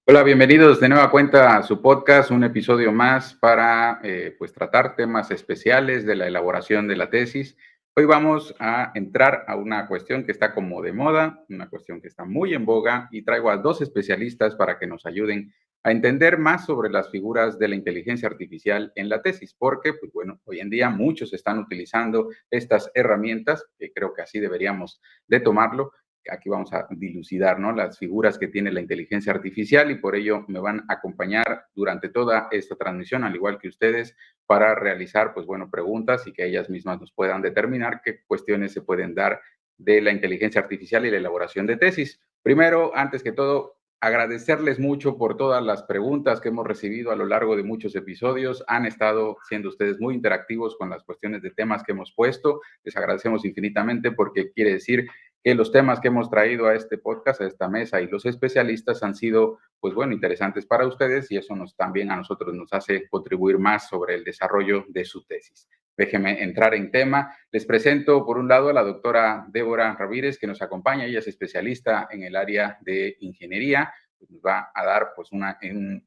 Hola, bienvenidos de nueva cuenta a su podcast, un episodio más para pues tratar temas especiales de la elaboración de la tesis. Hoy vamos a entrar a una cuestión que está como de moda, una cuestión que está muy en boga y traigo a dos especialistas para que nos ayuden a entender más sobre las figuras de la inteligencia artificial en la tesis, porque pues bueno, hoy en día muchos están utilizando estas herramientas, que creo que así deberíamos de tomarlo. Aquí vamos a dilucidar, ¿no?, las figuras que tiene la inteligencia artificial y por ello me van a acompañar durante toda esta transmisión, al igual que ustedes, para realizar, pues bueno, preguntas y que ellas mismas nos puedan determinar qué cuestiones se pueden dar de la inteligencia artificial y la elaboración de tesis. Primero, antes que todo, agradecerles mucho por todas las preguntas que hemos recibido a lo largo de muchos episodios. Han estado siendo ustedes muy interactivos con las cuestiones de temas que hemos puesto. Les agradecemos infinitamente porque quiere decir que los temas que hemos traído a este podcast, a esta mesa y los especialistas han sido, pues bueno, interesantes para ustedes y eso también a nosotros nos hace contribuir más sobre el desarrollo de su tesis. Déjenme entrar en tema. Les presento, por un lado, a la doctora Débora Ramírez, que nos acompaña. Ella es especialista en el área de ingeniería. Nos va a dar pues un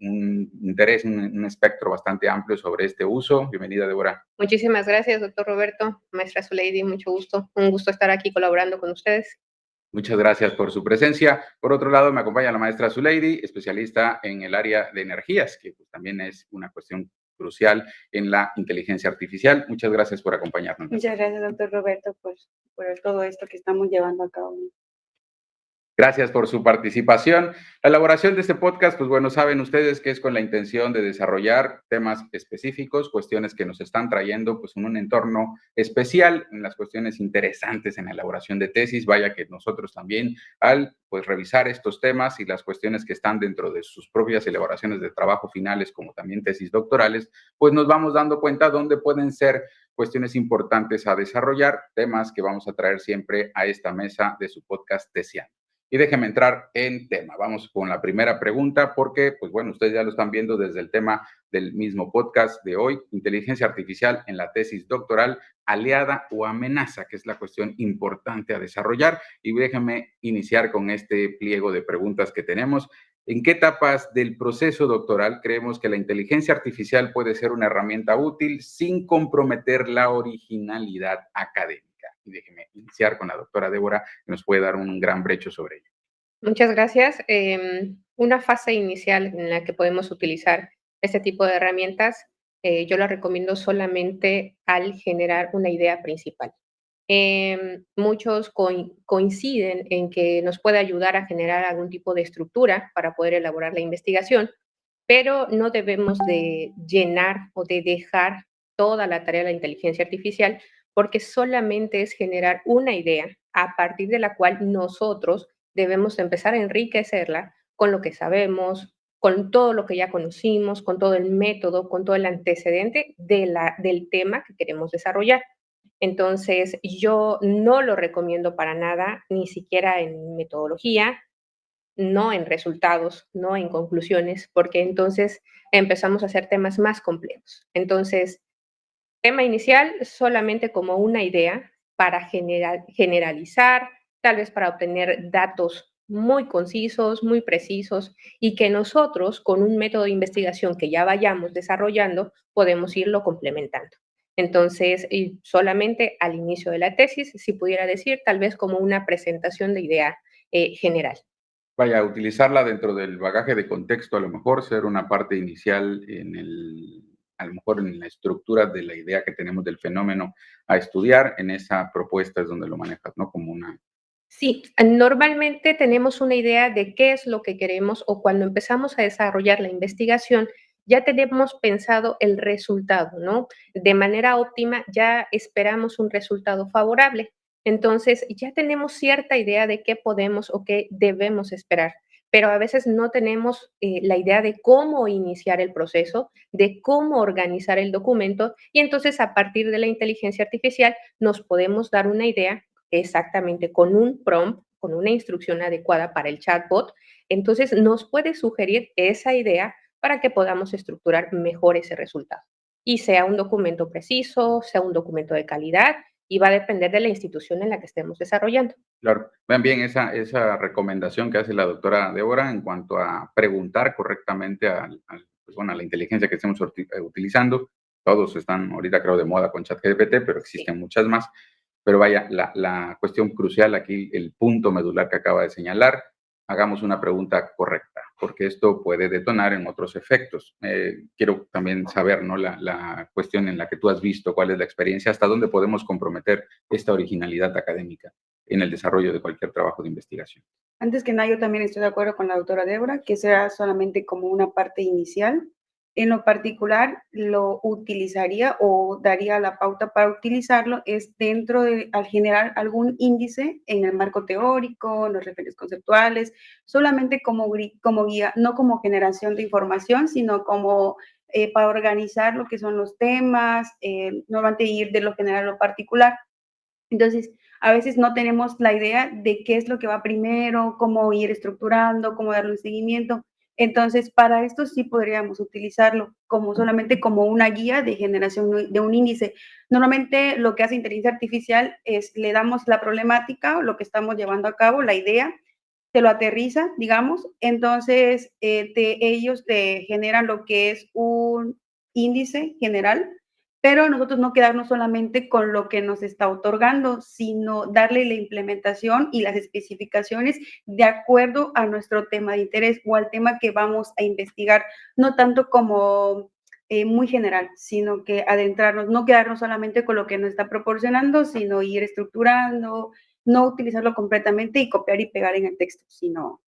interés, un espectro bastante amplio sobre este uso. Bienvenida, Débora. Muchísimas gracias, doctor Roberto, maestra Zuleidi, mucho gusto. Un gusto estar aquí colaborando con ustedes. Muchas gracias por su presencia. Por otro lado, me acompaña la maestra Zuleidi, especialista en el área de energías, que pues, también es una cuestión crucial en la inteligencia artificial. Muchas gracias por acompañarnos. Muchas gracias, doctor Roberto, pues, por todo esto que estamos llevando a cabo. Gracias por su participación. La elaboración de este podcast, pues bueno, saben ustedes que es con la intención de desarrollar temas específicos, cuestiones que nos están trayendo pues en un entorno especial, en las cuestiones interesantes en la elaboración de tesis. Vaya que nosotros también al pues revisar estos temas y las cuestiones que están dentro de sus propias elaboraciones de trabajo finales, como también tesis doctorales, pues nos vamos dando cuenta dónde pueden ser cuestiones importantes a desarrollar, temas que vamos a traer siempre a esta mesa de su podcast Tesiano. Y déjenme entrar en tema. Vamos con la primera pregunta porque, pues bueno, ustedes ya lo están viendo desde el tema del mismo podcast de hoy, inteligencia artificial en la tesis doctoral, aliada o amenaza, que es la cuestión importante a desarrollar. Y déjenme iniciar con este pliego de preguntas que tenemos. ¿En qué etapas del proceso doctoral creemos que la inteligencia artificial puede ser una herramienta útil sin comprometer la originalidad académica? Y déjeme iniciar con la doctora Débora, que nos puede dar un gran brecho sobre ello. Muchas gracias. Una fase inicial en la que podemos utilizar este tipo de herramientas, yo la recomiendo solamente al generar una idea principal. Muchos coinciden en que nos puede ayudar a generar algún tipo de estructura para poder elaborar la investigación, pero no debemos de llenar o de dejar toda la tarea de la inteligencia artificial porque solamente es generar una idea a partir de la cual nosotros debemos empezar a enriquecerla con lo que sabemos, con todo lo que ya conocimos, con todo el método, con todo el antecedente del tema que queremos desarrollar. Entonces, yo no lo recomiendo para nada, ni siquiera en metodología, no en resultados, no en conclusiones, porque entonces empezamos a hacer temas más complejos. Entonces, tema inicial solamente como una idea para generalizar, tal vez para obtener datos muy concisos, muy precisos y que nosotros con un método de investigación que ya vayamos desarrollando podemos irlo complementando. Entonces, y solamente al inicio de la tesis, si pudiera decir, tal vez como una presentación de idea general. Vaya, utilizarla dentro del bagaje de contexto, a lo mejor ser una parte inicial a lo mejor en la estructura de la idea que tenemos del fenómeno a estudiar, en esa propuesta es donde lo manejas, ¿no? Como una. Sí, normalmente tenemos una idea de qué es lo que queremos o cuando empezamos a desarrollar la investigación, ya tenemos pensado el resultado, ¿no? De manera óptima, ya esperamos un resultado favorable. Entonces, ya tenemos cierta idea de qué podemos o qué debemos esperar, pero a veces no tenemos la idea de cómo iniciar el proceso, de cómo organizar el documento y entonces a partir de la inteligencia artificial nos podemos dar una idea exactamente con un prompt, con una instrucción adecuada para el chatbot, entonces nos puede sugerir esa idea para que podamos estructurar mejor ese resultado. Y sea un documento preciso, sea un documento de calidad y va a depender de la institución en la que estemos desarrollando. Claro. Vean bien esa recomendación que hace la doctora Débora en cuanto a preguntar correctamente pues bueno, a la inteligencia que estemos utilizando. Todos están ahorita, creo, de moda con ChatGPT, pero Sí. existen muchas más. Pero vaya, la cuestión crucial aquí, el punto medular que acaba de señalar, hagamos una pregunta correcta, porque esto puede detonar en otros efectos. Quiero también saber, ¿no? La cuestión en la que tú has visto, cuál es la experiencia, hasta dónde podemos comprometer esta originalidad académica en el desarrollo de cualquier trabajo de investigación. Antes que nada, yo también estoy de acuerdo con la doctora Débora, que sea solamente como una parte inicial. En lo particular, lo utilizaría o daría la pauta para utilizarlo es dentro de, al generar algún índice en el marco teórico, en los referentes conceptuales, solamente como guía, no como generación de información, sino como para organizar lo que son los temas, normalmente ir de lo general a lo particular. Entonces, a veces no tenemos la idea de qué es lo que va primero, cómo ir estructurando, cómo darle un seguimiento. Entonces, para esto sí podríamos utilizarlo como solamente como una guía de generación de un índice. Normalmente lo que hace inteligencia artificial es le damos la problemática, lo que estamos llevando a cabo, la idea, te lo aterriza, digamos, entonces ellos te generan lo que es un índice general, pero nosotros no quedarnos solamente con lo que nos está otorgando, sino darle la implementación y las especificaciones de acuerdo a nuestro tema de interés o al tema que vamos a investigar, no tanto como muy general, sino que adentrarnos, no quedarnos solamente con lo que nos está proporcionando, sino ir estructurando, no utilizarlo completamente y copiar y pegar en el texto, sino,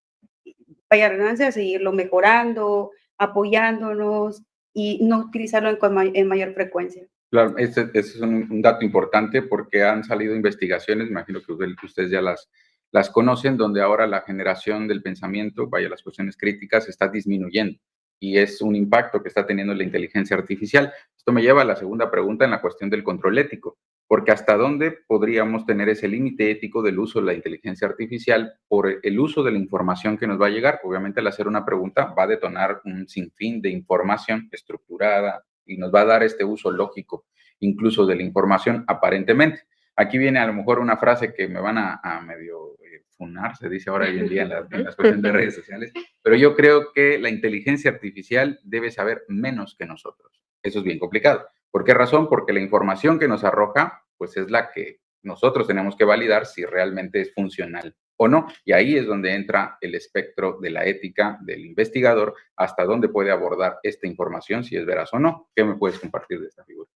vaya redundancia, seguirlo mejorando, apoyándonos y no utilizarlo en mayor frecuencia. Claro, ese es un dato importante porque han salido investigaciones, me imagino que ustedes ya las conocen, donde ahora la generación del pensamiento, vaya, las cuestiones críticas, está disminuyendo y es un impacto que está teniendo la inteligencia artificial. Esto me lleva a la segunda pregunta en la cuestión del control ético, porque hasta dónde podríamos tener ese límite ético del uso de la inteligencia artificial por el uso de la información que nos va a llegar. Obviamente, al hacer una pregunta va a detonar un sinfín de información estructurada y nos va a dar este uso lógico incluso de la información aparentemente. Aquí viene a lo mejor una frase que me van a medio funar, se dice ahora hoy en día en las cuestiones de redes sociales, pero yo creo que la inteligencia artificial debe saber menos que nosotros. Eso es bien complicado. ¿Por qué razón? Porque la información que nos arroja, pues es la que nosotros tenemos que validar si realmente es funcional o no. Y ahí es donde entra el espectro de la ética del investigador, hasta dónde puede abordar esta información, si es veraz o no. ¿Qué me puedes compartir de esta figura?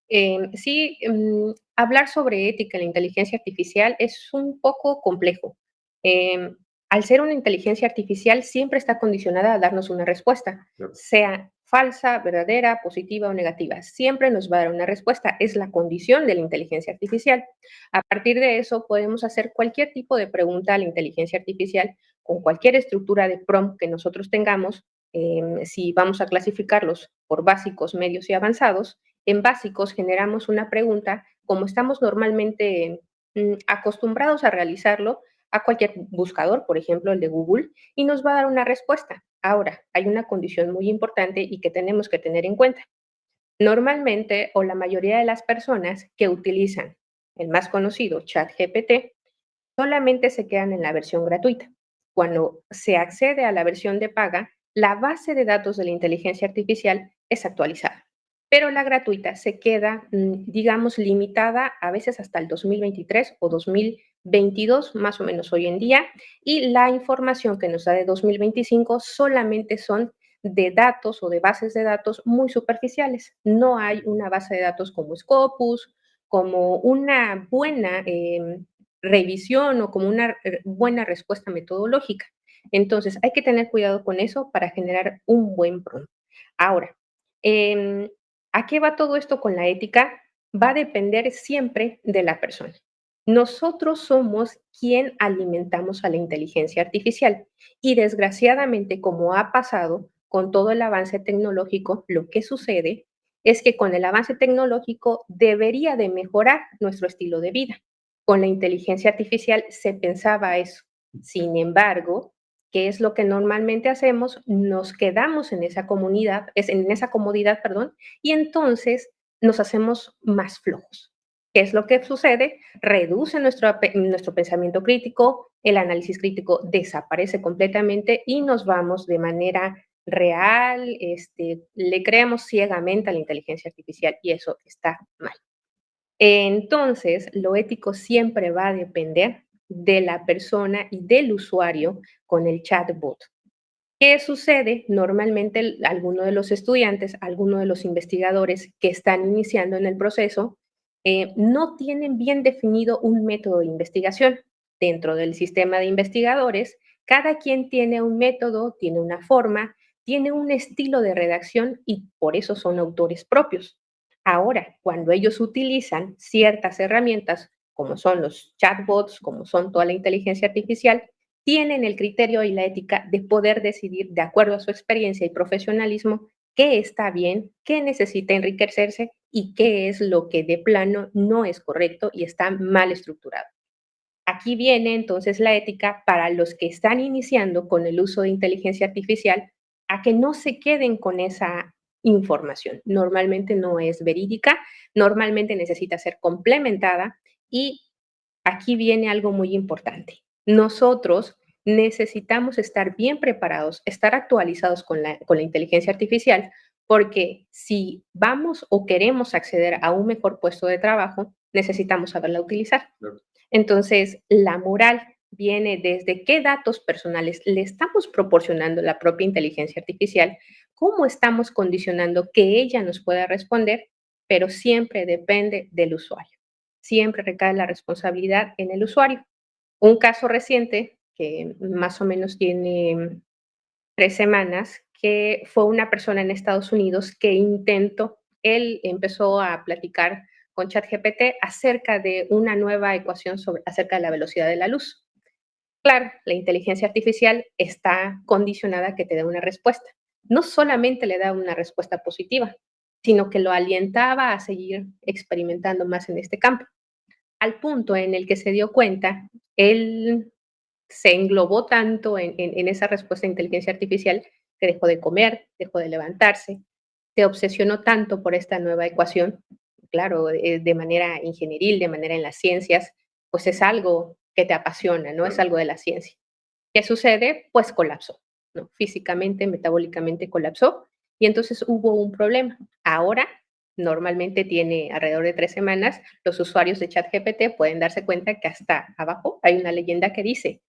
Sí, hablar sobre ética en la inteligencia artificial es un poco complejo. Al ser una inteligencia artificial, siempre está condicionada a darnos una respuesta, Claro. sea falsa, verdadera, positiva o negativa. Siempre nos va a dar una respuesta. Es la condición de la inteligencia artificial. A partir de eso, podemos hacer cualquier tipo de pregunta a la inteligencia artificial con cualquier estructura de prompt que nosotros tengamos. Si vamos a clasificarlos por básicos, medios y avanzados, en básicos generamos una pregunta como estamos normalmente acostumbrados a realizarlo a cualquier buscador, por ejemplo el de Google, y nos va a dar una respuesta. Ahora, hay una condición muy importante y que tenemos que tener en cuenta. Normalmente, o la mayoría de las personas que utilizan el más conocido, ChatGPT, solamente se quedan en la versión gratuita. Cuando se accede a la versión de paga, la base de datos de la inteligencia artificial es actualizada, pero la gratuita se queda, digamos, limitada a veces hasta el 2023 o 2022, más o menos hoy en día, y la información que nos da de 2025 solamente son de datos o de bases de datos muy superficiales. No hay una base de datos como Scopus, como una buena revisión o como una buena respuesta metodológica. Entonces, hay que tener cuidado con eso para generar un buen prompt. Ahora, em, ¿a qué va todo esto con la ética? Va a depender siempre de la persona. Nosotros somos quien alimentamos a la inteligencia artificial y desgraciadamente, como ha pasado con todo el avance tecnológico, lo que sucede es que con el avance tecnológico debería de mejorar nuestro estilo de vida. Con la inteligencia artificial se pensaba eso. Sin embargo, ¿qué es lo que normalmente hacemos? Nos quedamos en esa comunidad, en esa comodidad, perdón, y entonces nos hacemos más flojos. ¿Qué es lo que sucede? Reduce nuestro pensamiento crítico, el análisis crítico desaparece completamente y nos vamos de manera real, le creemos ciegamente a la inteligencia artificial y eso está mal. Entonces, lo ético siempre va a depender de la persona y del usuario con el chatbot. ¿Qué sucede? Normalmente alguno de los estudiantes, alguno de los investigadores que están iniciando en el proceso, no tienen bien definido un método de investigación. Dentro del sistema de investigadores, cada quien tiene un método, tiene una forma, tiene un estilo de redacción y por eso son autores propios. Ahora, cuando ellos utilizan ciertas herramientas, como son los chatbots, como son toda la inteligencia artificial, tienen el criterio y la ética de poder decidir, de acuerdo a su experiencia y profesionalismo, qué está bien, qué necesita enriquecerse y qué es lo que de plano no es correcto y está mal estructurado. Aquí viene entonces la ética para los que están iniciando con el uso de inteligencia artificial a que no se queden con esa información. Normalmente no es verídica, normalmente necesita ser complementada y aquí viene algo muy importante. Nosotros necesitamos estar bien preparados, estar actualizados con la inteligencia artificial, porque si vamos o queremos acceder a un mejor puesto de trabajo, necesitamos saberla utilizar. Claro. Entonces, la moral viene desde qué datos personales le estamos proporcionando la propia inteligencia artificial, cómo estamos condicionando que ella nos pueda responder, pero siempre depende del usuario. Siempre recae la responsabilidad en el usuario. Un caso reciente, que más o menos tiene 3 semanas, que fue una persona en Estados Unidos que él empezó a platicar con ChatGPT acerca de una nueva ecuación acerca de la velocidad de la luz. Claro, la inteligencia artificial está condicionada a que te dé una respuesta. No solamente le da una respuesta positiva, sino que lo alientaba a seguir experimentando más en este campo. Al punto en el que se dio cuenta, él se englobó tanto en esa respuesta de inteligencia artificial que dejó de comer, dejó de levantarse, se obsesionó tanto por esta nueva ecuación, claro, de manera ingenieril, de manera en las ciencias, pues es algo que te apasiona, ¿no? Es algo de la ciencia. ¿Qué sucede? Pues colapsó, ¿no? Físicamente, metabólicamente colapsó y entonces hubo un problema. Ahora, normalmente tiene alrededor de 3 semanas, los usuarios de ChatGPT pueden darse cuenta que hasta abajo hay una leyenda que dice,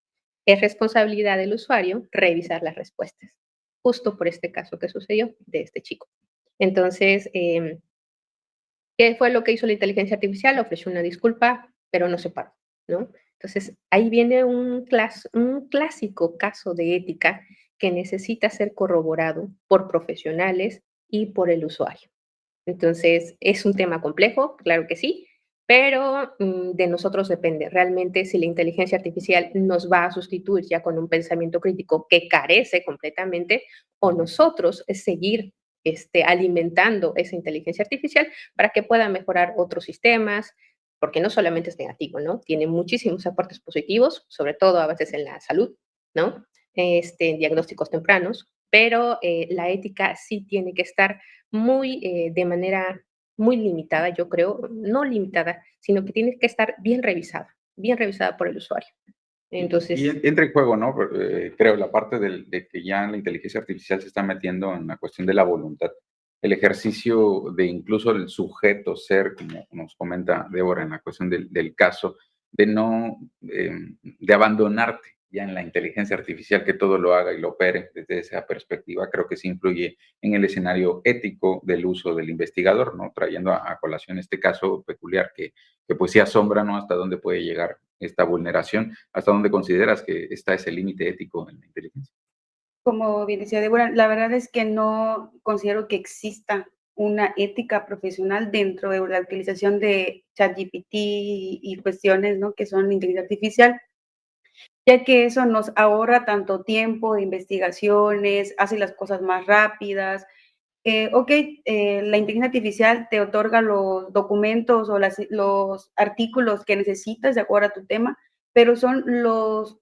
es responsabilidad del usuario revisar las respuestas, justo por este caso que sucedió de este chico. Entonces, ¿qué fue lo que hizo la inteligencia artificial? Ofreció una disculpa, pero no se paró, ¿no? Entonces, ahí viene un clásico caso de ética que necesita ser corroborado por profesionales y por el usuario. Entonces, es un tema complejo, claro que sí, pero de nosotros depende realmente si la inteligencia artificial nos va a sustituir ya con un pensamiento crítico que carece completamente o nosotros seguir alimentando esa inteligencia artificial para que pueda mejorar otros sistemas, porque no solamente es negativo, ¿no? Tiene muchísimos aportes positivos, sobre todo a veces en la salud, ¿no? En diagnósticos tempranos, pero la ética sí tiene que estar de manera muy limitada, yo creo, no limitada, sino que tiene que estar bien revisada por el usuario. Entonces, y entra en juego, ¿no? Creo, la parte de que ya la inteligencia artificial se está metiendo en la cuestión de la voluntad. El ejercicio de incluso el sujeto ser, como nos comenta Débora en la cuestión del caso, de no, de abandonarte ya en la inteligencia artificial, que todo lo haga y lo opere desde esa perspectiva, creo que sí influye en el escenario ético del uso del investigador, ¿no? Trayendo a colación este caso peculiar que pues sí asombra, ¿no? Hasta dónde puede llegar esta vulneración, hasta dónde consideras que está ese límite ético en la inteligencia. Como bien decía Débora, la verdad es que no considero que exista una ética profesional dentro de la utilización de ChatGPT y cuestiones, ¿no?, que son inteligencia artificial, ya que eso nos ahorra tanto tiempo de investigaciones, hace las cosas más rápidas. La inteligencia artificial te otorga los documentos o los artículos que necesitas de acuerdo a tu tema, pero son los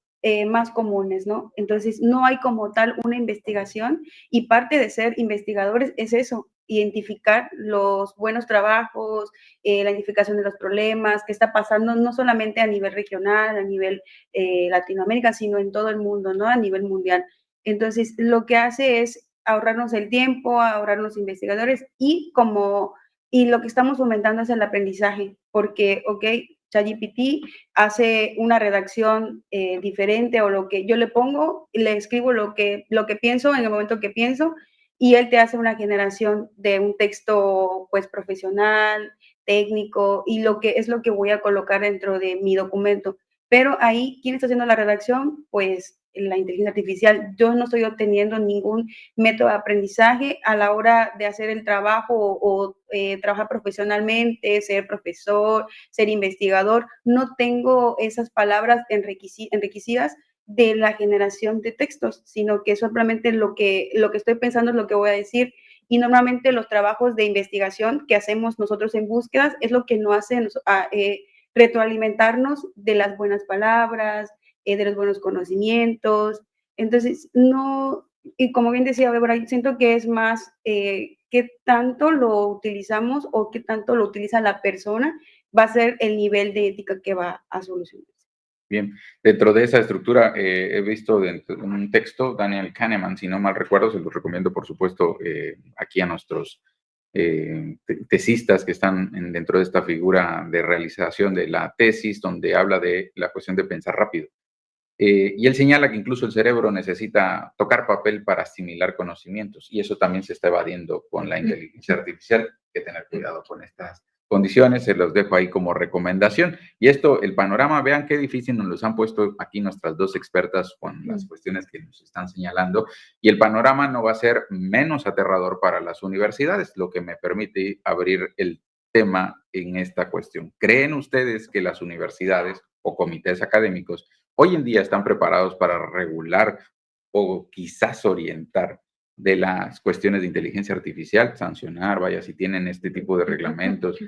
más comunes, ¿no? Entonces, no hay como tal una investigación y parte de ser investigadores es eso, identificar los buenos trabajos, la identificación de los problemas, qué está pasando, no solamente a nivel regional, a nivel Latinoamérica, sino en todo el mundo, ¿no? A nivel mundial. Entonces, lo que hace es ahorrarnos el tiempo, ahorrarnos investigadores y lo que estamos fomentando es el aprendizaje, porque, ok, ChatGPT hace una redacción diferente o lo que yo le pongo, le escribo lo que pienso en el momento que pienso y él te hace una generación de un texto pues profesional, técnico y lo que es lo que voy a colocar dentro de mi documento. Pero ahí, ¿quién está haciendo la redacción? Pues la inteligencia artificial. Yo no estoy obteniendo ningún método de aprendizaje a la hora de hacer el trabajo o trabajar profesionalmente, ser profesor, ser investigador. No tengo esas palabras enriquecidas de la generación de textos, sino que simplemente lo que estoy pensando es lo que voy a decir. Y normalmente los trabajos de investigación que hacemos nosotros en búsquedas es lo que nos hace retroalimentarnos de las buenas palabras, de los buenos conocimientos. Entonces, no, y como bien decía Débora, siento que es más qué tanto lo utilizamos o qué tanto lo utiliza la persona, va a ser el nivel de ética que va a solucionar. Bien, dentro de esa estructura he visto dentro de un texto, Daniel Kahneman, si no mal recuerdo, se los recomiendo por supuesto aquí a nuestros tesistas que están dentro de esta figura de realización de la tesis, donde habla de la cuestión de pensar rápido. Y él señala que incluso el cerebro necesita tocar papel para asimilar conocimientos, y eso también se está evadiendo con la inteligencia artificial. Hay que tener cuidado con estas condiciones, se los dejo ahí como recomendación. Y esto, el panorama, vean qué difícil nos los han puesto aquí nuestras dos expertas con las cuestiones que nos están señalando, y el panorama no va a ser menos aterrador para las universidades, lo que me permite abrir el tema en esta cuestión. ¿Creen ustedes que las universidades o comités académicos hoy en día están preparados para regular o quizás orientar de las cuestiones de inteligencia artificial, sancionar, vaya, si tienen este tipo de reglamentos,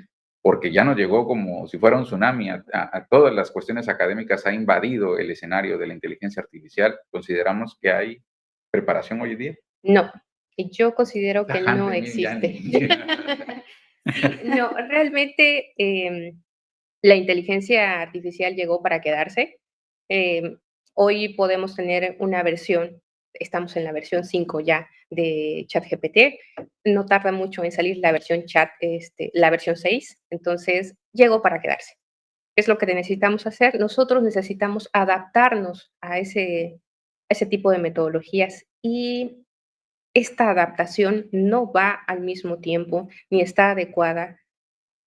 porque ya nos llegó como si fuera un tsunami a todas las cuestiones académicas, ha invadido el escenario de la inteligencia artificial? ¿Consideramos que hay preparación hoy en día? No, y yo considero que no Tajante, mire, ya existe. ni- Sí, no, realmente la inteligencia artificial llegó para quedarse. Em, Hoy podemos tener una versión, estamos en la versión 5 ya de ChatGPT, no tarda mucho en salir la versión la versión 6, entonces llegó para quedarse. ¿Qué es lo que necesitamos hacer? Nosotros necesitamos adaptarnos a ese tipo de metodologías y esta adaptación no va al mismo tiempo ni está adecuada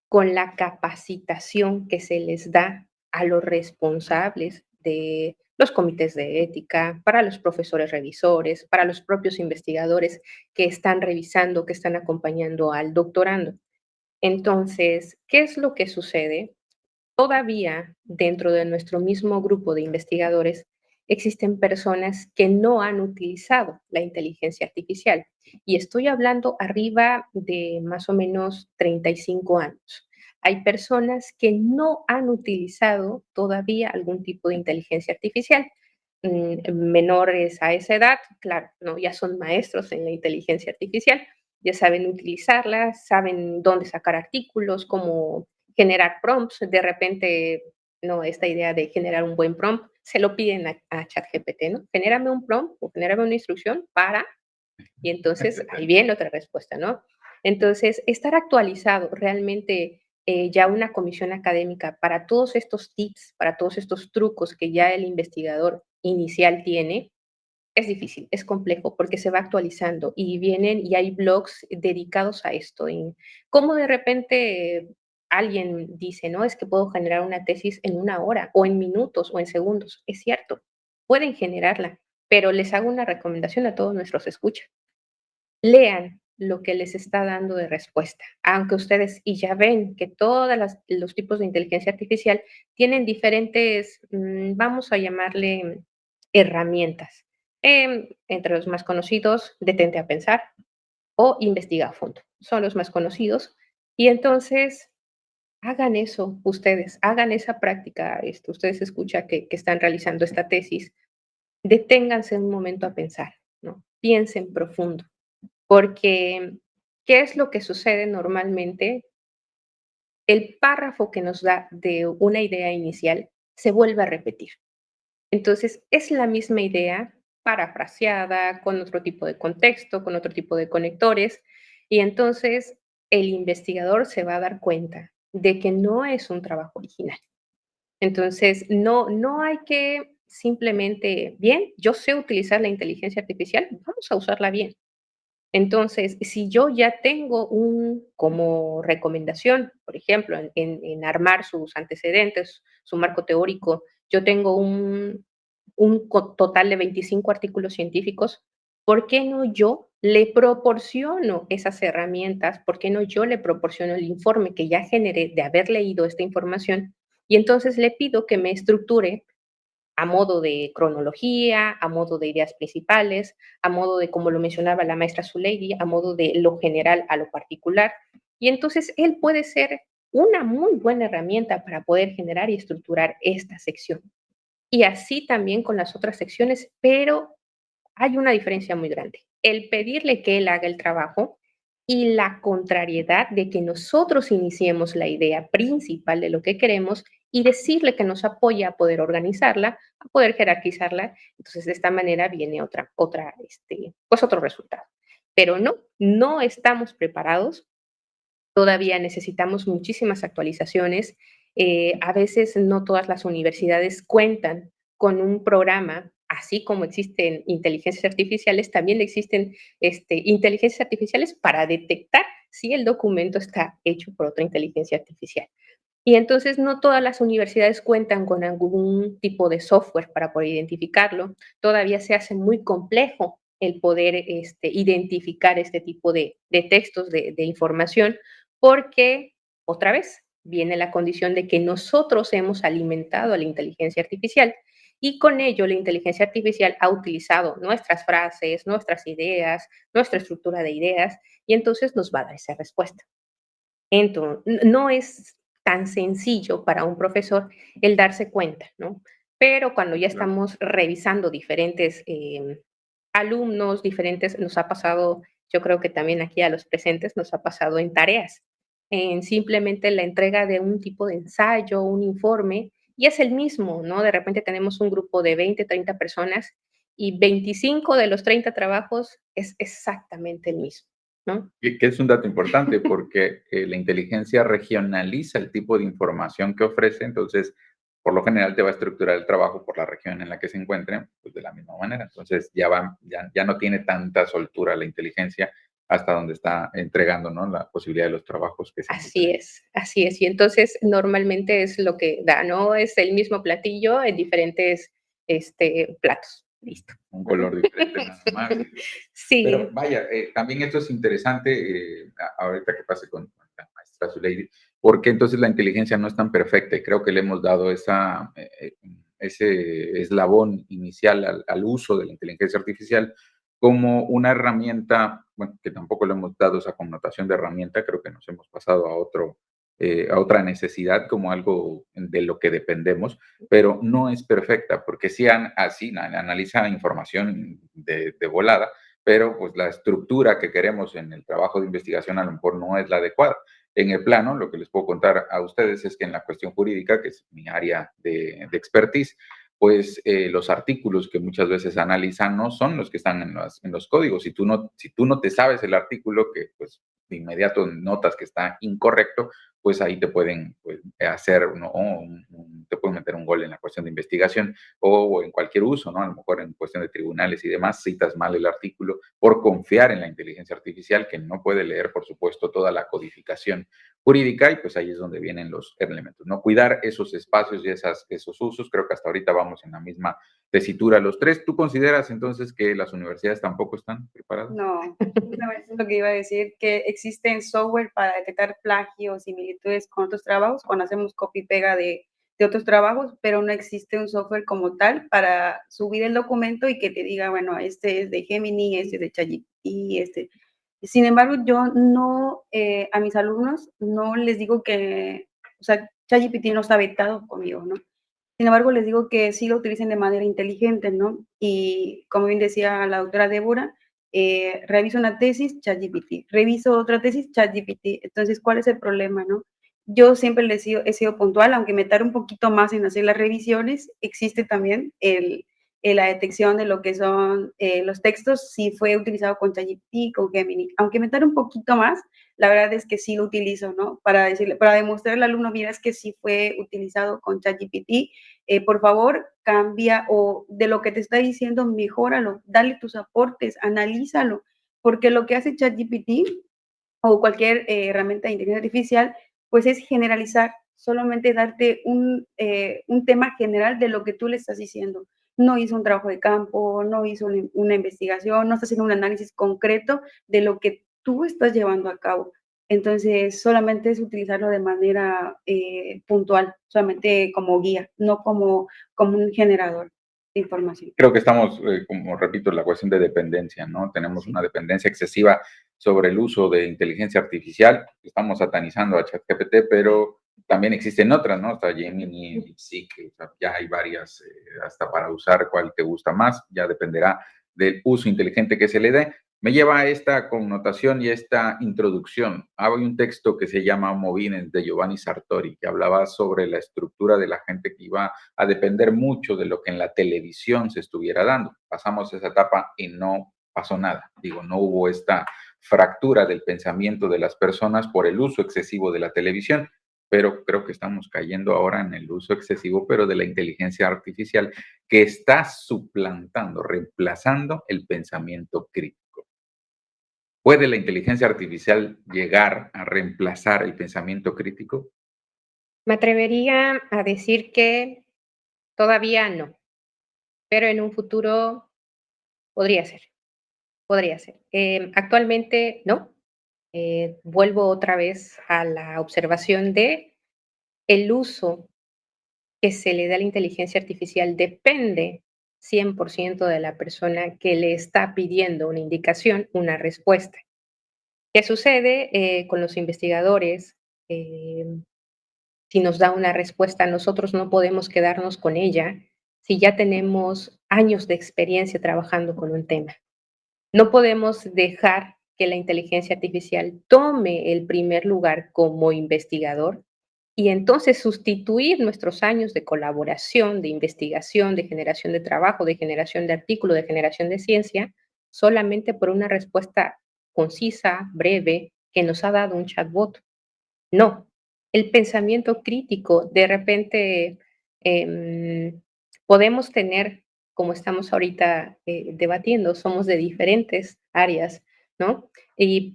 con la capacitación que se les da a los responsables de los comités de ética, para los profesores revisores, para los propios investigadores que están revisando, que están acompañando al doctorando. Entonces, ¿qué es lo que sucede? Todavía dentro de nuestro mismo grupo de investigadores existen personas que no han utilizado la inteligencia artificial y estoy hablando arriba de más o menos 35 años. Hay personas que no han utilizado todavía algún tipo de inteligencia artificial. Menores a esa edad, claro, no, ya son maestros en la inteligencia artificial, ya saben utilizarla, saben dónde sacar artículos, cómo generar prompts, de repente, no, esta idea de generar un buen prompt, se lo piden a ChatGPT, ¿no? Genérame un prompt o genérame una instrucción para, y entonces ahí viene otra respuesta, ¿no? Entonces, estar actualizado realmente ya una comisión académica para todos estos tips, para todos estos trucos que ya el investigador inicial tiene, es difícil, es complejo porque se va actualizando y vienen y hay blogs dedicados a esto. Y cómo de repente alguien dice, no, es que puedo generar una tesis en una hora o en minutos o en segundos. Es cierto, pueden generarla, pero les hago una recomendación a todos nuestros escuchas. Lean lo que les está dando de respuesta, aunque ustedes y ya ven que todos los tipos de inteligencia artificial tienen diferentes, vamos a llamarle herramientas. Entre los más conocidos, detente a pensar o investiga a fondo. Son los más conocidos. Y entonces, hagan eso ustedes, hagan esa práctica. Ustedes escuchan que están realizando esta tesis. Deténganse un momento a pensar, ¿no? Piensen profundo porque ¿Qué es lo que sucede normalmente? El párrafo que nos da de una idea inicial se vuelve a repetir. Entonces, es la misma idea parafraseada, con otro tipo de contexto, con otro tipo de conectores, y entonces el investigador se va a dar cuenta de que no es un trabajo original. Entonces, no hay que simplemente, bien, yo sé utilizar la inteligencia artificial, vamos a usarla bien. Entonces, si yo ya tengo como recomendación, por ejemplo, en armar sus antecedentes, su marco teórico, yo tengo un total de 25 artículos científicos, ¿por qué no yo le proporciono esas herramientas? ¿Por qué no yo le proporciono el informe que ya generé de haber leído esta información? Y entonces le pido que me estructure a modo de cronología, a modo de ideas principales, a modo de, como lo mencionaba la maestra Zuleidi, a modo de lo general a lo particular. Y entonces él puede ser una muy buena herramienta para poder generar y estructurar esta sección. Y así también con las otras secciones, pero hay una diferencia muy grande. El pedirle que él haga el trabajo y la contrariedad de que nosotros iniciemos la idea principal de lo que queremos y decirle que nos apoya a poder organizarla, a poder jerarquizarla. Entonces, de esta manera viene pues otro resultado. Pero no estamos preparados. Todavía necesitamos muchísimas actualizaciones. A veces no todas las universidades cuentan con un programa, así como existen inteligencias artificiales, también existen inteligencias artificiales para detectar si el documento está hecho por otra inteligencia artificial. Y entonces no todas las universidades cuentan con algún tipo de software para poder identificarlo. Todavía se hace muy complejo el poder identificar este tipo de textos, de información, porque otra vez viene la condición de que nosotros hemos alimentado a la inteligencia artificial y con ello la inteligencia artificial ha utilizado nuestras frases, nuestras ideas, nuestra estructura de ideas y entonces nos va a dar esa respuesta. Entonces, no es tan sencillo para un profesor el darse cuenta, ¿no? Pero cuando ya Claro. estamos revisando diferentes alumnos, nos ha pasado, yo creo que también aquí a los presentes nos ha pasado en tareas, en simplemente la entrega de un tipo de ensayo, un informe, y es el mismo, ¿no? De repente tenemos un grupo de 20, 30 personas y 25 de los 30 trabajos es exactamente el mismo, ¿no? Que es un dato importante porque la inteligencia regionaliza el tipo de información que ofrece, entonces, por lo general te va a estructurar el trabajo por la región en la que se encuentre, pues de la misma manera. Entonces, ya no tiene tanta soltura la inteligencia hasta donde está entregando, ¿no? La posibilidad de los trabajos que sean Así diferentes. es, así es. Y entonces normalmente es lo que da, ¿no? Es el mismo platillo en diferentes platos. Listo. Un color diferente nada más. Pero Sí, vaya, también esto es interesante, ahorita que pase con la maestra Zuleidi, porque entonces la inteligencia no es tan perfecta y creo que le hemos dado ese eslabón inicial al uso de la inteligencia artificial como una herramienta, bueno, que tampoco le hemos dado esa connotación de herramienta, creo que nos hemos pasado a otra necesidad como algo de lo que dependemos, pero no es perfecta, porque sí, así analiza información de volada, pero pues la estructura que queremos en el trabajo de investigación a lo mejor no es la adecuada. En el plano, lo que les puedo contar a ustedes es que en la cuestión jurídica, que es mi área de expertise, pues los artículos que muchas veces analizan no son los que están en los códigos. Si tú no te sabes el artículo, que pues de inmediato notas que está incorrecto, pues ahí te pueden pues, hacer, ¿no? Te pueden meter un gol en la cuestión de investigación o en cualquier uso, ¿no? A lo mejor en cuestión de tribunales y demás, citas mal el artículo por confiar en la inteligencia artificial, que no puede leer, por supuesto, toda la codificación jurídica, y pues ahí es donde vienen los elementos, ¿no? Cuidar esos espacios y esos usos, creo que hasta ahorita vamos en la misma tesitura los tres. ¿Tú consideras entonces que las universidades tampoco están preparadas? No, justamente es lo que iba a decir, que existen software para detectar plagios, similitudes con otros trabajos, cuando hacemos copy y pega de otros trabajos, pero no existe un software como tal para subir el documento y que te diga, bueno, este es de Gemini, este es de ChatGPT, este. Sin embargo, yo no, a mis alumnos no les digo que, o sea, ChatGPT no está vetado conmigo, ¿no? Sin embargo, les digo que sí lo utilicen de manera inteligente, ¿no? Y como bien decía la doctora Débora, reviso una tesis, ChatGPT, reviso otra tesis, ChatGPT. Entonces, ¿cuál es el problema, no? Yo siempre he sido puntual, aunque me tarde un poquito más en hacer las revisiones, existe también la detección de lo que son los textos, si fue utilizado con ChatGPT, con Gemini. Aunque me tarde un poquito más, la verdad es que sí lo utilizo, ¿no? Para decirle, para demostrarle al alumno, mira, es que sí fue utilizado con ChatGPT, por favor, cambia o de lo que te está diciendo, mejóralo, dale tus aportes, analízalo, porque lo que hace ChatGPT o cualquier herramienta de inteligencia artificial, pues es generalizar, solamente darte un tema general de lo que tú le estás diciendo. No hizo un trabajo de campo, no hizo una investigación, no está haciendo un análisis concreto de lo que tú estás llevando a cabo. Entonces, solamente es utilizarlo de manera puntual, solamente como guía, no como un generador de información. Creo que estamos, como repito, la cuestión de dependencia, ¿no? Tenemos Sí. una dependencia excesiva sobre el uso de inteligencia artificial. Estamos satanizando a ChatGPT, pero también existen otras, ¿no? Está Gemini, DeepSeek, o sea, ya hay varias, hasta para usar cuál te gusta más, ya dependerá del uso inteligente que se le dé. Me lleva a esta connotación y esta introducción. Hay un texto que se llama Movines de Giovanni Sartori, que hablaba sobre la estructura de la gente que iba a depender mucho de lo que en la televisión se estuviera dando. Pasamos esa etapa y no pasó nada. Digo, no hubo esta fractura del pensamiento de las personas por el uso excesivo de la televisión, pero creo que estamos cayendo ahora en el uso excesivo, pero de la inteligencia artificial, que está suplantando, reemplazando el pensamiento crítico. ¿Puede la inteligencia artificial llegar a reemplazar el pensamiento crítico? Me atrevería a decir que todavía no, pero en un futuro podría ser, podría ser. Actualmente no. Vuelvo otra vez a la observación de el uso que se le da a la inteligencia artificial depende 100% de la persona que le está pidiendo una indicación, una respuesta. ¿Qué sucede con los investigadores? Eh, si nos da una respuesta, nosotros no podemos quedarnos con ella si ya tenemos años de experiencia trabajando con un tema. No podemos dejar que la inteligencia artificial tome el primer lugar como investigador y entonces sustituir nuestros años de colaboración, de investigación, de generación de trabajo, de generación de artículo, de generación de ciencia, solamente por una respuesta concisa, breve, que nos ha dado un chatbot. No, el pensamiento crítico, de repente, em, podemos tener, como estamos ahorita, debatiendo, somos de diferentes áreas, ¿no?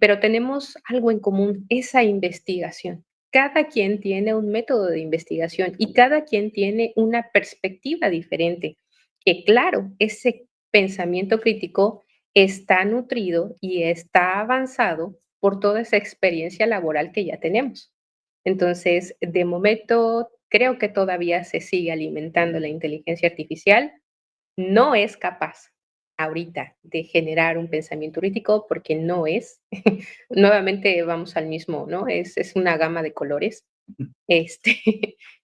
Pero tenemos algo en común, esa investigación. Cada quien tiene un método de investigación y cada quien tiene una perspectiva diferente, que claro, ese pensamiento crítico está nutrido y está avanzado por toda esa experiencia laboral que ya tenemos. Entonces, de momento, creo que todavía se sigue alimentando la inteligencia artificial. No es capaz ahorita de generar un pensamiento crítico porque no es. Nuevamente vamos al mismo, ¿no? Es una gama de colores. Este,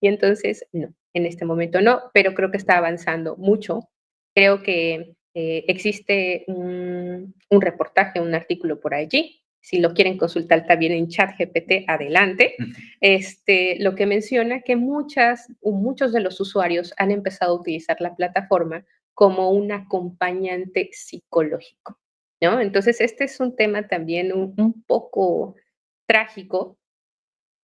y entonces, no, en este momento no, pero creo que está avanzando mucho. Creo que existe un reportaje, un artículo por allí. Si lo quieren consultar también en ChatGPT, adelante. Lo que menciona que muchos de los usuarios han empezado a utilizar la plataforma como un acompañante psicológico, ¿no? Entonces, este es un tema también un poco trágico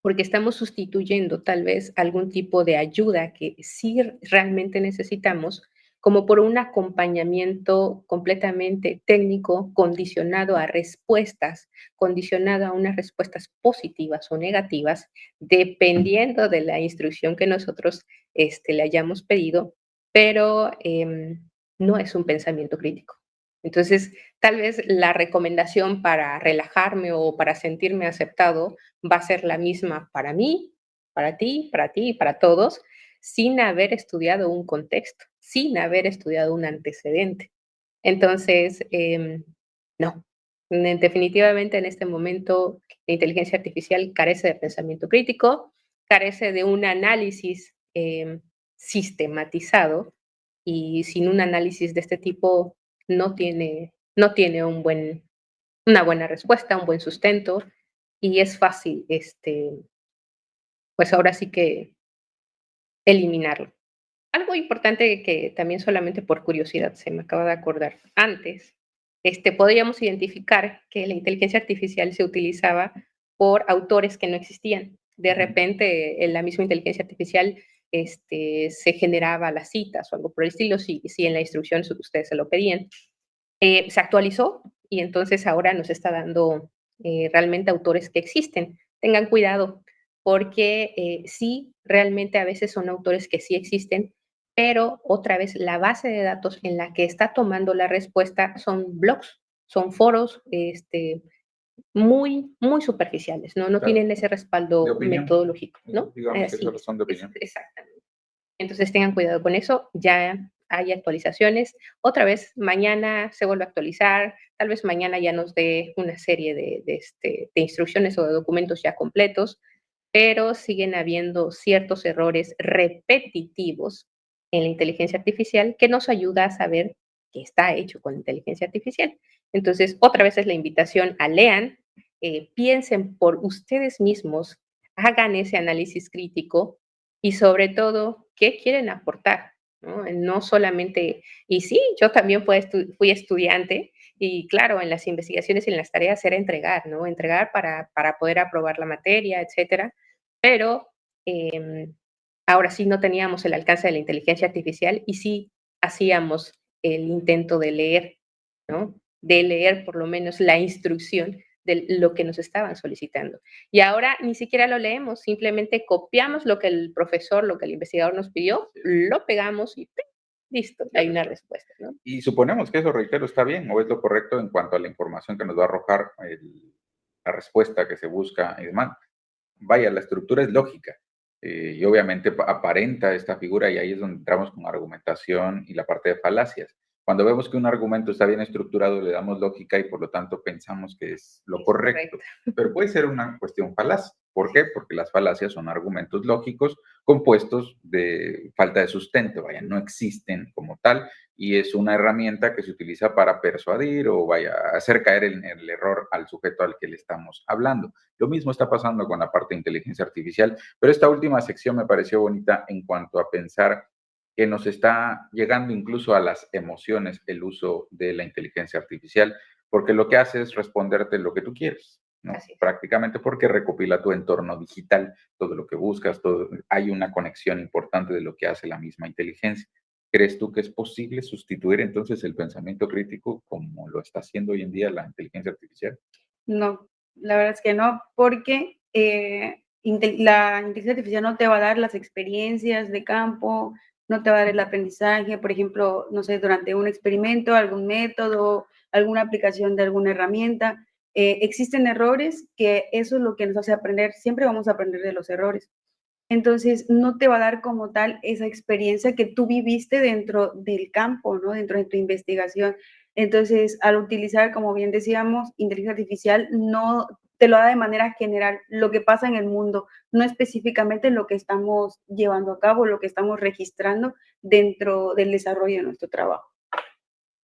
porque estamos sustituyendo tal vez algún tipo de ayuda que sí realmente necesitamos, como por un acompañamiento completamente técnico, condicionado a respuestas, condicionado a unas respuestas positivas o negativas, dependiendo de la instrucción que nosotros le hayamos pedido, pero no es un pensamiento crítico. Entonces, tal vez la recomendación para relajarme o para sentirme aceptado va a ser la misma para mí, para ti y para todos, sin haber estudiado un contexto, sin haber estudiado un antecedente. Entonces, no, definitivamente en este momento la inteligencia artificial carece de pensamiento crítico, carece de un análisis sistematizado y sin un análisis de este tipo no tiene no tiene una buena respuesta, un buen sustento y es fácil, pues ahora sí que eliminarlo. Algo importante que también solamente por curiosidad se me acaba de acordar. Antes, podríamos identificar que la inteligencia artificial se utilizaba por autores que no existían. De repente, en la misma inteligencia artificial, se generaba las citas o algo por el estilo, si en la instrucción ustedes se lo pedían. Se actualizó y entonces ahora nos está dando realmente autores que existen. Tengan cuidado porque sí, realmente a veces son autores que sí existen, pero otra vez la base de datos en la que está tomando la respuesta son blogs, son foros muy, muy superficiales, ¿no? No Claro, tienen ese de respaldo opinión. metodológico, ¿no? Digamos que Así solo son de opinión. exactamente. Entonces tengan cuidado con eso, ya hay actualizaciones. Otra vez, mañana se vuelve a actualizar, tal vez mañana ya nos dé una serie de instrucciones o de documentos ya completos, pero siguen habiendo ciertos errores repetitivos en la inteligencia artificial que nos ayuda a saber qué está hecho con inteligencia artificial. Entonces, otra vez es la invitación a lean, piensen por ustedes mismos, hagan ese análisis crítico y sobre todo, ¿qué quieren aportar? ¿No? No solamente, y sí, yo también fui estudiante y claro, en las investigaciones y en las tareas era entregar, ¿no? Entregar para poder aprobar la materia, etcétera. Pero ahora sí no teníamos el alcance de la inteligencia artificial y sí hacíamos el intento de leer, ¿no? De leer por lo menos la instrucción de lo que nos estaban solicitando. Y ahora ni siquiera lo leemos, simplemente copiamos lo que el profesor, lo que el investigador nos pidió, lo pegamos y ¡pim! Listo, hay una respuesta, ¿no? Y suponemos que eso, reitero, está bien o es lo correcto en cuanto a la información que nos va a arrojar la respuesta que se busca y demás. Vaya, la estructura es lógica y obviamente aparenta esta figura y ahí es donde entramos con argumentación y la parte de falacias. Cuando vemos que un argumento está bien estructurado, le damos lógica y por lo tanto pensamos que es lo Es correcto, correcto. pero puede ser una cuestión falaz. ¿Por qué? Porque las falacias son argumentos lógicos compuestos de falta de sustento, vaya, no existen como tal y es una herramienta que se utiliza para persuadir o vaya, hacer caer el error al sujeto al que le estamos hablando. Lo mismo está pasando con la parte de inteligencia artificial, pero esta última sección me pareció bonita en cuanto a pensar que nos está llegando incluso a las emociones el uso de la inteligencia artificial, porque lo que hace es responderte lo que tú quieres, ¿no? Así es. Prácticamente porque recopila tu entorno digital, todo lo que buscas, todo, hay una conexión importante de lo que hace la misma inteligencia. ¿Crees tú que es posible sustituir entonces el pensamiento crítico como lo está haciendo hoy en día la inteligencia artificial? No, la verdad es que no, porque la inteligencia artificial no te va a dar las experiencias de campo, no te va a dar el aprendizaje, por ejemplo, no sé, durante un experimento, algún método, alguna aplicación de alguna herramienta. Existen errores que eso es lo que nos hace aprender, siempre vamos a aprender de los errores. Entonces, no te va a dar como tal esa experiencia que tú viviste dentro del campo, ¿no? Dentro de tu investigación. Entonces, al utilizar, como bien decíamos, inteligencia artificial, no te lo da de manera general, lo que pasa en el mundo, no específicamente lo que estamos llevando a cabo, lo que estamos registrando dentro del desarrollo de nuestro trabajo.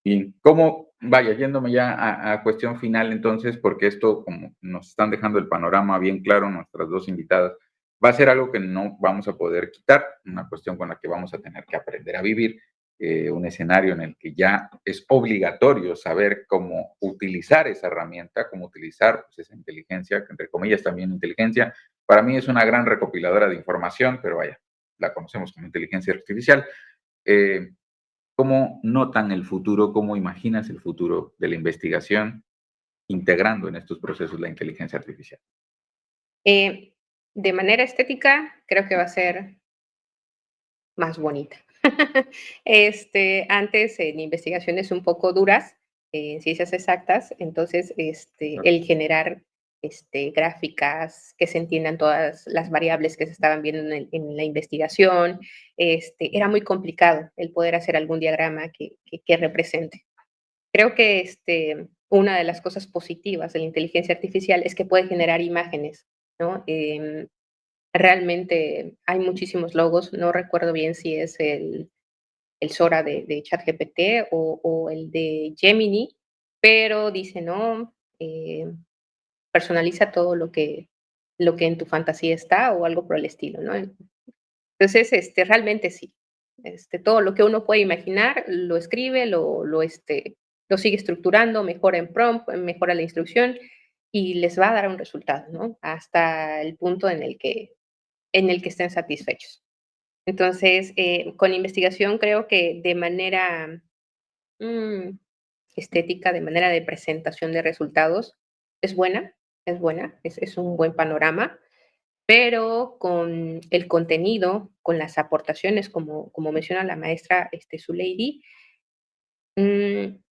Bien, ¿cómo, vaya, yéndome ya a cuestión final entonces, porque esto como nos están dejando el panorama bien claro nuestras dos invitadas, va a ser algo que no vamos a poder quitar, una cuestión con la que vamos a tener que aprender a vivir, un escenario en el que ya es obligatorio saber cómo utilizar esa herramienta, cómo utilizar pues, esa inteligencia, que entre comillas también inteligencia, para mí es una gran recopiladora de información, pero vaya, la conocemos como inteligencia artificial. Eh, ¿Cómo notan el futuro, cómo imaginas el futuro de la investigación integrando en estos procesos la inteligencia artificial? Eh, de manera estética, creo que va a ser más bonita. Antes en investigaciones un poco duras, en ciencias exactas, entonces el generar gráficas que se entiendan todas las variables que se estaban viendo en la investigación, era muy complicado el poder hacer algún diagrama que represente. Creo que una de las cosas positivas de la inteligencia artificial es que puede generar imágenes, ¿no? Realmente hay muchísimos logos, no recuerdo bien si es el Sora de ChatGPT o el de Gemini, pero dice, no, personaliza todo lo que en tu fantasía está o algo por el estilo, ¿no? Entonces, realmente sí, todo lo que uno puede imaginar lo escribe, lo sigue estructurando, mejora en prompt, mejora la instrucción y les va a dar un resultado, ¿no? Hasta el punto en el que estén satisfechos. Entonces, con investigación creo que de manera mm, estética, de manera de presentación de resultados, es buena, es un buen panorama, pero con el contenido, con las aportaciones, como menciona la maestra Zuleidi, no,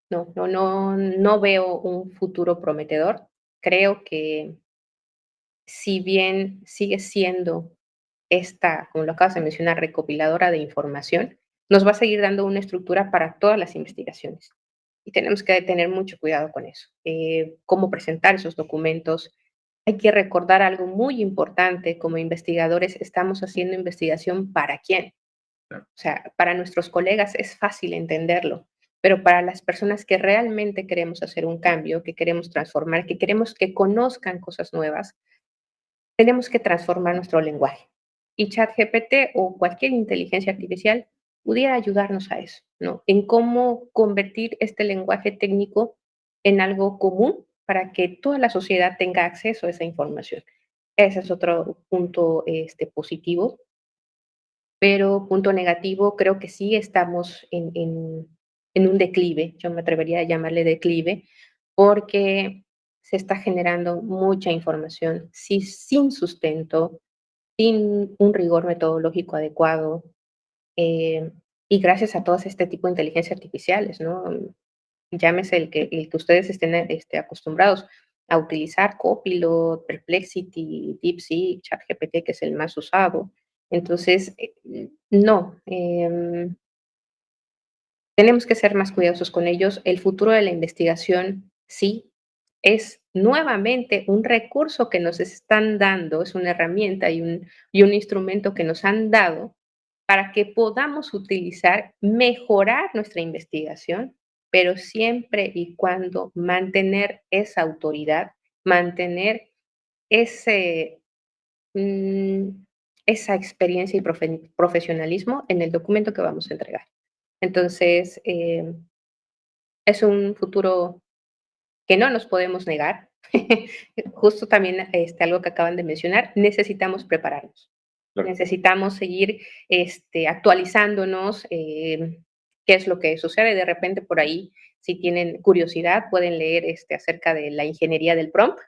no veo un futuro prometedor. Creo que si bien sigue siendo esta, como lo acabas de mencionar, recopiladora de información, nos va a seguir dando una estructura para todas las investigaciones. Y tenemos que tener mucho cuidado con eso. Cómo presentar esos documentos. Hay que recordar algo muy importante, como investigadores estamos haciendo investigación para quién. O sea, para nuestros colegas es fácil entenderlo, pero para las personas que realmente queremos hacer un cambio, que queremos transformar, que queremos que conozcan cosas nuevas, tenemos que transformar nuestro lenguaje. Y ChatGPT o cualquier inteligencia artificial pudiera ayudarnos a eso, ¿no? En cómo convertir este lenguaje técnico en algo común para que toda la sociedad tenga acceso a esa información. Ese es otro punto positivo, pero punto negativo, creo que sí estamos en un declive, yo me atrevería a llamarle declive, porque se está generando mucha información sin sustento, sin un rigor metodológico adecuado, eh, y gracias a todos este tipo de inteligencia artificiales, ¿no? Llámese el que ustedes estén acostumbrados a utilizar, Copilot, Perplexity, DeepSeek, ChatGPT, que es el más usado. Entonces, no, tenemos que ser más cuidadosos con ellos. El futuro de la investigación, sí, es nuevamente un recurso que nos están dando, es una herramienta y un instrumento que nos han dado para que podamos utilizar, mejorar nuestra investigación, pero siempre y cuando mantener esa autoridad, mantener ese, mm, esa experiencia y profesionalismo en el documento que vamos a entregar. Entonces, es un futuro que no nos podemos negar. Justo también algo que acaban de mencionar, necesitamos prepararnos. Claro. Necesitamos seguir actualizándonos, qué es lo que sucede. De repente por ahí, si tienen curiosidad, pueden leer acerca de la ingeniería del prompt.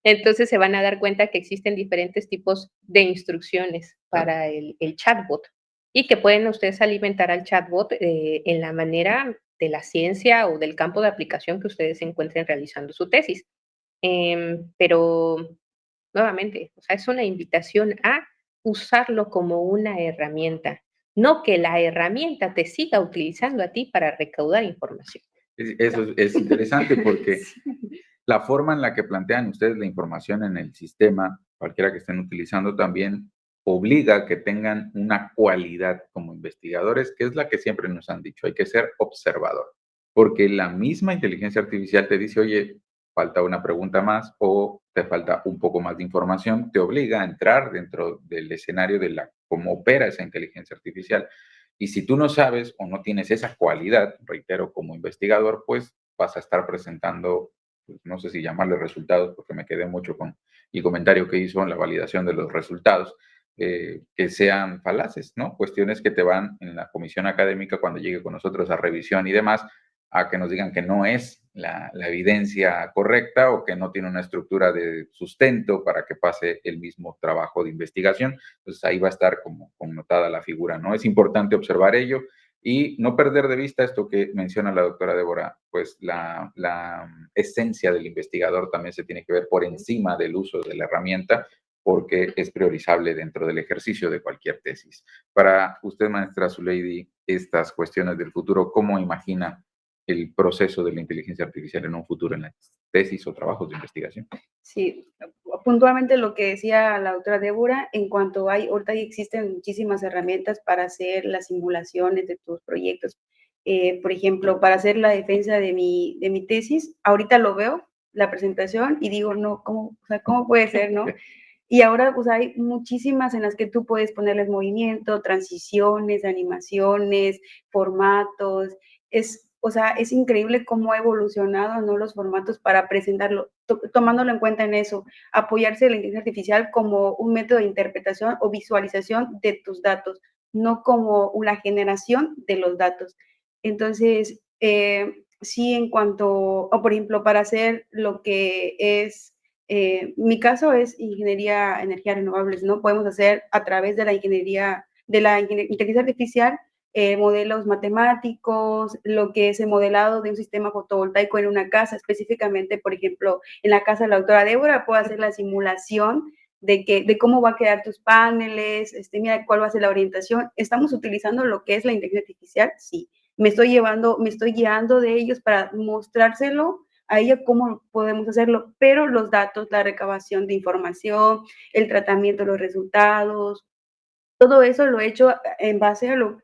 Entonces se van a dar cuenta que existen diferentes tipos de instrucciones para el chatbot y que pueden ustedes alimentar al chatbot en la manera de la ciencia o del campo de aplicación que ustedes se encuentren realizando su tesis. Pero nuevamente, o sea, es una invitación a usarlo como una herramienta, no que la herramienta te siga utilizando a ti para recaudar información. Eso es interesante porque Sí. la forma en la que plantean ustedes la información en el sistema, cualquiera que estén utilizando, también obliga a que tengan una cualidad como investigadores, que es la que siempre nos han dicho, hay que ser observador, porque la misma inteligencia artificial te dice, oye, falta una pregunta más o te falta un poco más de información, te obliga a entrar dentro del escenario de cómo opera esa inteligencia artificial. Y si tú no sabes o no tienes esa cualidad, reitero, como investigador, pues vas a estar presentando, pues, no sé si llamarle resultados, porque me quedé mucho con el comentario que hizo en la validación de los resultados, que sean falaces, ¿no? Cuestiones que te van en la comisión académica cuando llegue con nosotros a revisión y demás, a que nos digan que no es la evidencia correcta o que no tiene una estructura de sustento para que pase el mismo trabajo de investigación. Entonces ahí va a estar como connotada la figura, ¿no? Es importante observar ello y no perder de vista esto que menciona la doctora Débora, pues la esencia del investigador también se tiene que ver por encima del uso de la herramienta porque es priorizable dentro del ejercicio de cualquier tesis. Para usted, maestra Zuleidi, estas cuestiones del futuro, ¿cómo imagina el proceso de la inteligencia artificial en un futuro en las tesis o trabajos de investigación? Sí, puntualmente lo que decía la doctora Débora, en cuanto ahorita existen muchísimas herramientas para hacer las simulaciones de tus proyectos, Por ejemplo, para hacer la defensa de mi tesis, ahorita lo veo, la presentación, y digo, no, ¿cómo, o sea, cómo puede ser, no? Y ahora, pues, hay muchísimas en las que tú puedes ponerles movimiento, transiciones, animaciones, formatos. O sea, es increíble cómo ha evolucionado, ¿no?, los formatos para presentarlo, tomándolo en cuenta en eso, apoyarse de la inteligencia artificial como un método de interpretación o visualización de tus datos, no como una generación de los datos. Entonces, sí, en cuanto, o por ejemplo, para hacer lo que es, mi caso es ingeniería energías renovables, ¿no? Podemos hacer a través de la ingeniería, de la inteligencia artificial, modelos matemáticos, lo que es el modelado de un sistema fotovoltaico en una casa, específicamente, por ejemplo, en la casa de la doctora Débora, puedo hacer la simulación de cómo va a quedar tus paneles, mira cuál va a ser la orientación. ¿Estamos utilizando lo que es la inteligencia artificial? Sí. Me estoy guiando de ellos para mostrárselo a ella cómo podemos hacerlo, pero los datos, la recabación de información, el tratamiento de los resultados, todo eso lo he hecho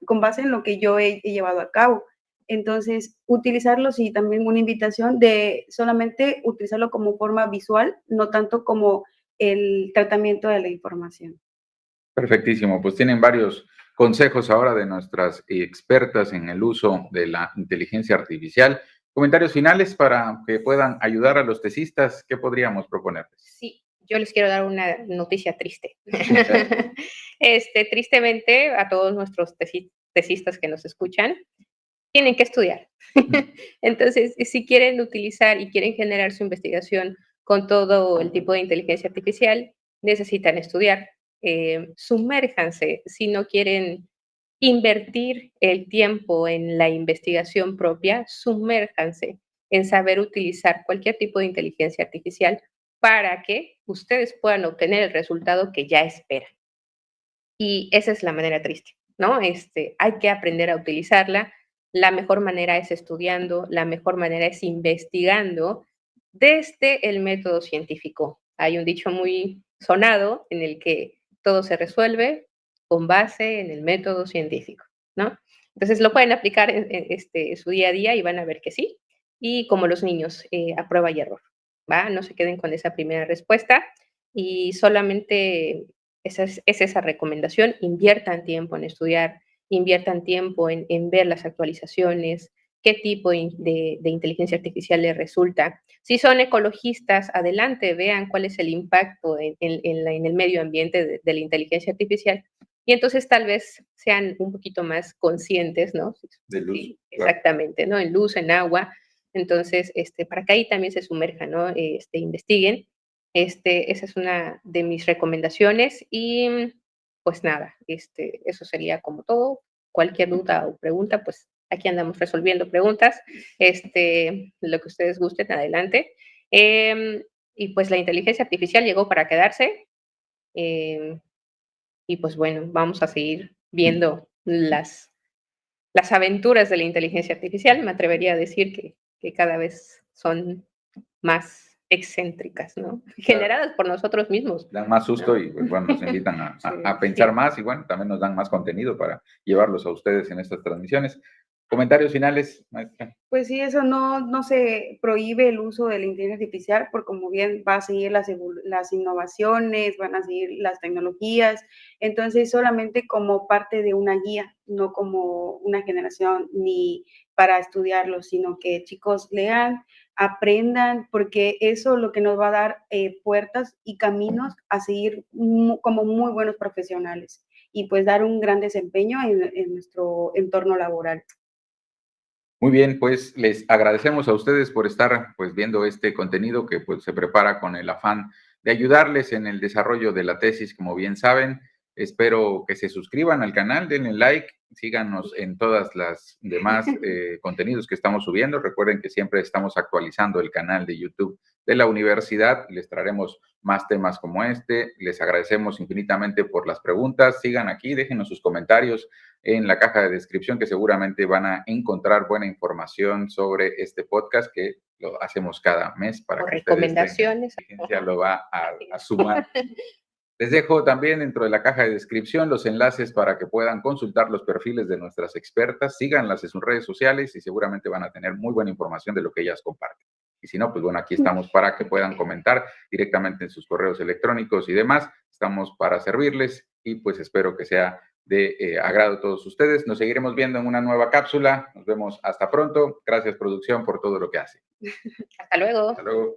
con base en lo que yo he llevado a cabo. Entonces, utilizarlo, sí, también una invitación de solamente utilizarlo como forma visual, no tanto como el tratamiento de la información. Perfectísimo, pues tienen varios consejos ahora de nuestras expertas en el uso de la inteligencia artificial. Comentarios finales para que puedan ayudar a los tesistas, ¿qué podríamos proponerles? Sí, yo les quiero dar una noticia triste. Tristemente, a todos nuestros tesistas que nos escuchan, tienen que estudiar. Entonces, si quieren utilizar y quieren generar su investigación con todo el tipo de inteligencia artificial, necesitan estudiar. Sumérjanse si no quieren invertir el tiempo en la investigación propia, sumérjanse en saber utilizar cualquier tipo de inteligencia artificial para que ustedes puedan obtener el resultado que ya esperan. Y esa es la manera triste, ¿no? Hay que aprender a utilizarla. La mejor manera es estudiando, la mejor manera es investigando desde el método científico. Hay un dicho muy sonado en el que todo se resuelve con base en el método científico, ¿no? Entonces lo pueden aplicar en su día a día y van a ver que sí. Y como los niños, a prueba y error, ¿va? No se queden con esa primera respuesta y solamente es esa recomendación, inviertan tiempo en estudiar, inviertan tiempo en ver las actualizaciones, qué tipo de inteligencia artificial les resulta. Si son ecologistas, adelante, vean cuál es el impacto en el medio ambiente de la inteligencia artificial y entonces tal vez sean un poquito más conscientes, ¿no? De luz, Sí, claro. exactamente, ¿no? En luz, en agua. Entonces, para que ahí también se sumerjan, ¿no? Investiguen. Esa es una de mis recomendaciones y pues nada, eso sería como todo. Cualquier duda o pregunta, pues aquí andamos resolviendo preguntas. Lo que ustedes gusten, adelante. Y pues la inteligencia artificial llegó para quedarse. em, y pues bueno, vamos a seguir viendo las aventuras de la inteligencia artificial. Me atrevería a decir que cada vez son más excéntricas, ¿no? Claro. Generadas por nosotros mismos, Dan más susto ¿no? y pues, bueno, nos invitan a, Sí, a pensar sí. más y bueno, también nos dan más contenido para llevarlos a ustedes en estas transmisiones. Comentarios finales, maestra. Pues sí, eso no se prohíbe el uso de la inteligencia artificial, porque como bien va a seguir las innovaciones, van a seguir las tecnologías, entonces solamente como parte de una guía, no como una generación ni para estudiarlo, sino que chicos lean, aprendan, porque eso es lo que nos va a dar puertas y caminos a seguir como muy buenos profesionales y pues dar un gran desempeño en nuestro entorno laboral. Muy bien, pues les agradecemos a ustedes por estar pues viendo este contenido que pues se prepara con el afán de ayudarles en el desarrollo de la tesis, como bien saben. Espero que se suscriban al canal, denle like, síganos en todas las demás contenidos que estamos subiendo. Recuerden que siempre estamos actualizando el canal de YouTube de la universidad. Les traeremos más temas como este. Les agradecemos infinitamente por las preguntas. Sigan aquí, déjenos sus comentarios en la caja de descripción que seguramente van a encontrar buena información sobre este podcast que lo hacemos cada mes para O que ustedes tengan. recomendaciones. Ya lo va a sumar. Les dejo también dentro de la caja de descripción los enlaces para que puedan consultar los perfiles de nuestras expertas. Síganlas en sus redes sociales y seguramente van a tener muy buena información de lo que ellas comparten. Y si no, pues bueno, aquí estamos para que puedan comentar directamente en sus correos electrónicos y demás. Estamos para servirles y pues espero que sea de agrado a todos ustedes. Nos seguiremos viendo en una nueva cápsula. Nos vemos hasta pronto. Gracias, producción, por todo lo que hace. Hasta luego. Hasta luego.